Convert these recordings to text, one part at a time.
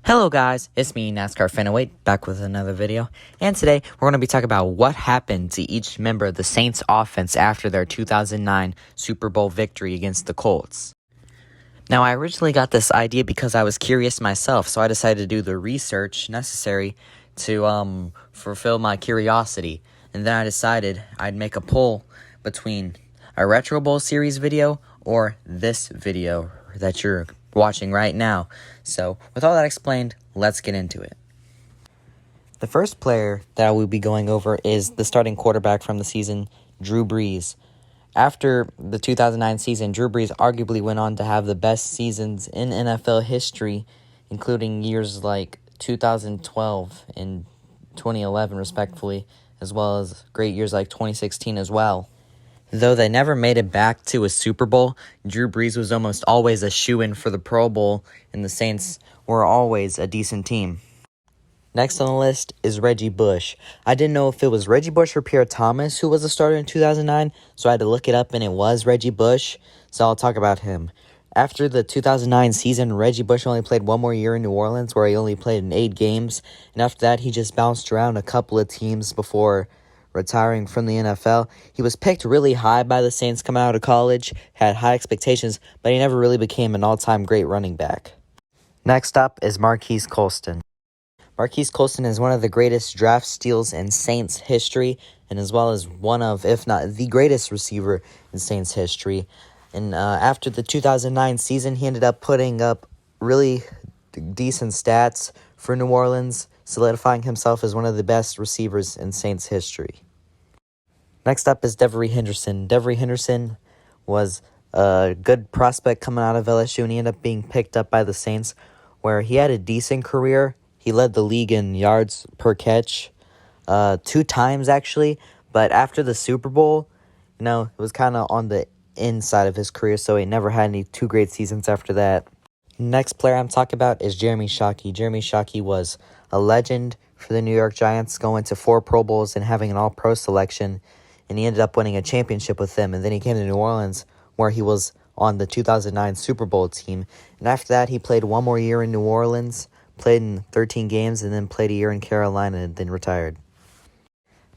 Hello guys, it's me, NASCAR Fan08, back with another video, and today we're going to be talking about what happened to each member of the Saints offense after their 2009 Super Bowl victory against the Colts. Now, I originally got this idea because I was curious myself, so I decided to do the research necessary to fulfill my curiosity, and then I decided I'd make a poll between a Retro Bowl series video or this video that you're watching right now. So, with all that explained, let's get into it. The first player that I will be going over is the starting quarterback from the season, Drew Brees. After the 2009 season, Drew Brees arguably went on to have the best seasons in NFL history, including years like 2012 and 2011, respectively, as well as great years like 2016 as well. Though they never made it back to a Super Bowl, Drew Brees was almost always a shoo-in for the Pro Bowl, and the Saints were always a decent team. Next on the list is Reggie Bush. I didn't know if it was Reggie Bush or Pierre Thomas who was the starter in 2009, so I had to look it up, and it was Reggie Bush, so I'll talk about him. After the 2009 season, Reggie Bush only played one more year in New Orleans, where he only played in 8 games, and after that, he just bounced around a couple of teams before retiring from the NFL. He was picked really high by the Saints coming out of college, had high expectations, but he never really became an all-time great running back. Next up is Marquise Colston. Marquise Colston is one of the greatest draft steals in Saints history, and as well as one of, if not the greatest receiver in Saints history. And after the 2009 season, he ended up putting up really decent stats for New Orleans, solidifying himself as one of the best receivers in Saints history. Next up is Devery Henderson. Devery Henderson was a good prospect coming out of LSU, and he ended up being picked up by the Saints, where he had a decent career. He led the league in yards per catch 2 times, actually. But after the Super Bowl, it was kind of on the inside of his career, so he never had any 2 great seasons after that. Next player I'm talking about is Jeremy Shockey. Jeremy Shockey was a legend for the New York Giants, going to 4 Pro Bowls and having an All-Pro selection, and he ended up winning a championship with them. And then he came to New Orleans, where he was on the 2009 Super Bowl team. And after that, he played 1 more year in New Orleans, played in 13 games, and then played a year in Carolina, and then retired.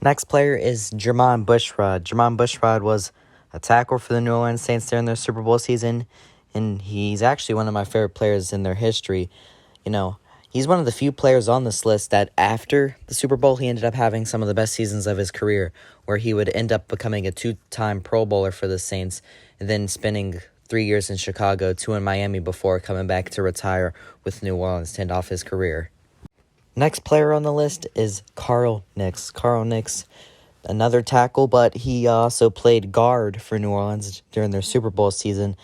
Next player is Jermon Bushrod. Jermon Bushrod was a tackle for the New Orleans Saints during their Super Bowl season, and he's actually one of my favorite players in their history. He's one of the few players on this list that after the Super Bowl, he ended up having some of the best seasons of his career, where he would end up becoming a 2-time Pro Bowler for the Saints, and then spending 3 years in Chicago, 2 in Miami, before coming back to retire with New Orleans to end off his career. Next player on the list is Carl Nicks. Carl Nicks, another tackle, but he also played guard for New Orleans during their Super Bowl season.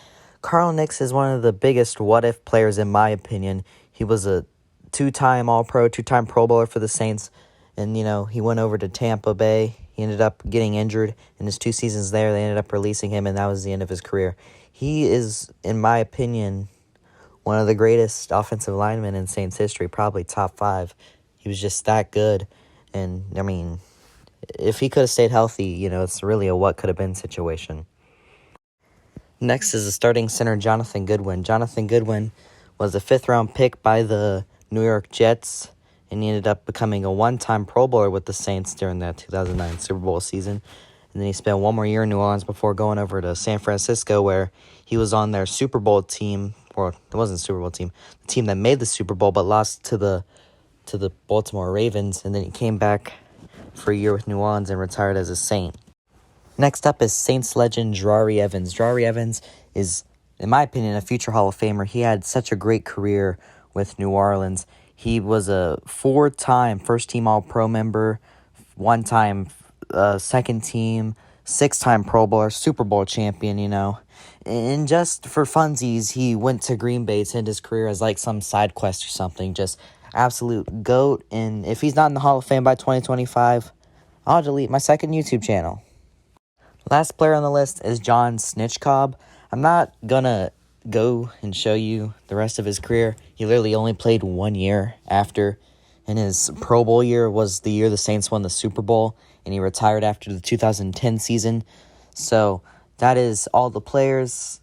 Carl Nicks is one of the biggest what-if players, in my opinion. He was a 2-time All-Pro, 2-time Pro Bowler for the Saints, and, he went over to Tampa Bay. He ended up getting injured in his 2 seasons there. They ended up releasing him, and that was the end of his career. He is, in my opinion, one of the greatest offensive linemen in Saints history, probably top 5. He was just that good, and, if he could have stayed healthy, it's really a what-could-have-been situation. Next is the starting center, Jonathan Goodwin. Jonathan Goodwin was a 5th-round pick by the New York Jets, and he ended up becoming a 1-time Pro Bowler with the Saints during that 2009 Super Bowl season. And then he spent 1 more year in New Orleans before going over to San Francisco, where he was on their Super Bowl team, or it wasn't a Super Bowl team, the team that made the Super Bowl but lost to the Baltimore Ravens, and then he came back for a year with New Orleans and retired as a Saint. Next up is Saints legend Jahri Evans. Jahri Evans is, in my opinion, a future Hall of Famer. He had such a great career with New Orleans. He was a 4-time first-team All-Pro member, 1-time second team, 6-time Pro Bowler, Super Bowl champion, And just for funsies, he went to Green Bay to end his career as like some side quest or something. Just absolute GOAT. And if he's not in the Hall of Fame by 2025, I'll delete my second YouTube channel. Last player on the list is John Snitchcobb. I'm not gonna go and show you the rest of his career. He literally only played 1 year after, and his Pro Bowl year was the year the Saints won the Super Bowl, and he retired after the 2010 season. So that is all the players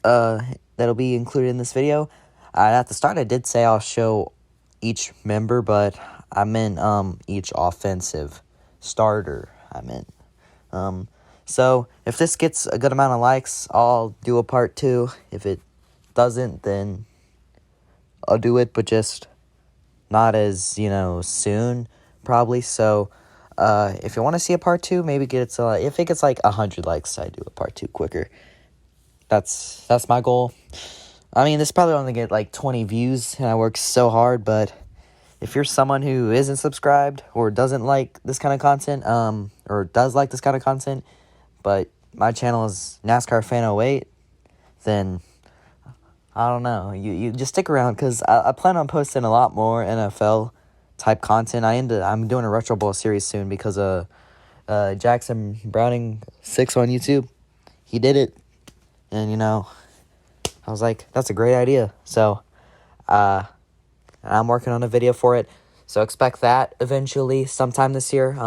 that'll be included in this video. At the start, I did say I'll show each member, but I meant each offensive starter. So if this gets a good amount of likes, I'll do a part 2. If it doesn't, then I'll do it, but just not as, soon, probably. So if you want to see a part 2, maybe get it to, if it gets like 100 likes, I do a part 2 quicker. That's my goal. I mean, this probably only get like 20 views, and I work so hard, but if you're someone who isn't subscribed or doesn't like this kind of content, or does like this kind of content, but my channel is NASCAR Fan 08, then I don't know. You just stick around, because I plan on posting a lot more NFL type content. I'm doing a Retro Bowl series soon because of Jackson Browning 6 on YouTube. He did it, and I was like, that's a great idea. So I'm working on a video for it, so expect that eventually sometime this year.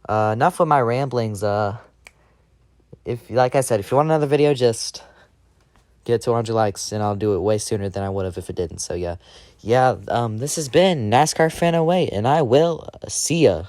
Enough of my ramblings. Like I said, if you want another video, just get 200 likes, and I'll do it way sooner than I would have if it didn't. So yeah. This has been NASCAR Fan 08, and I will see ya.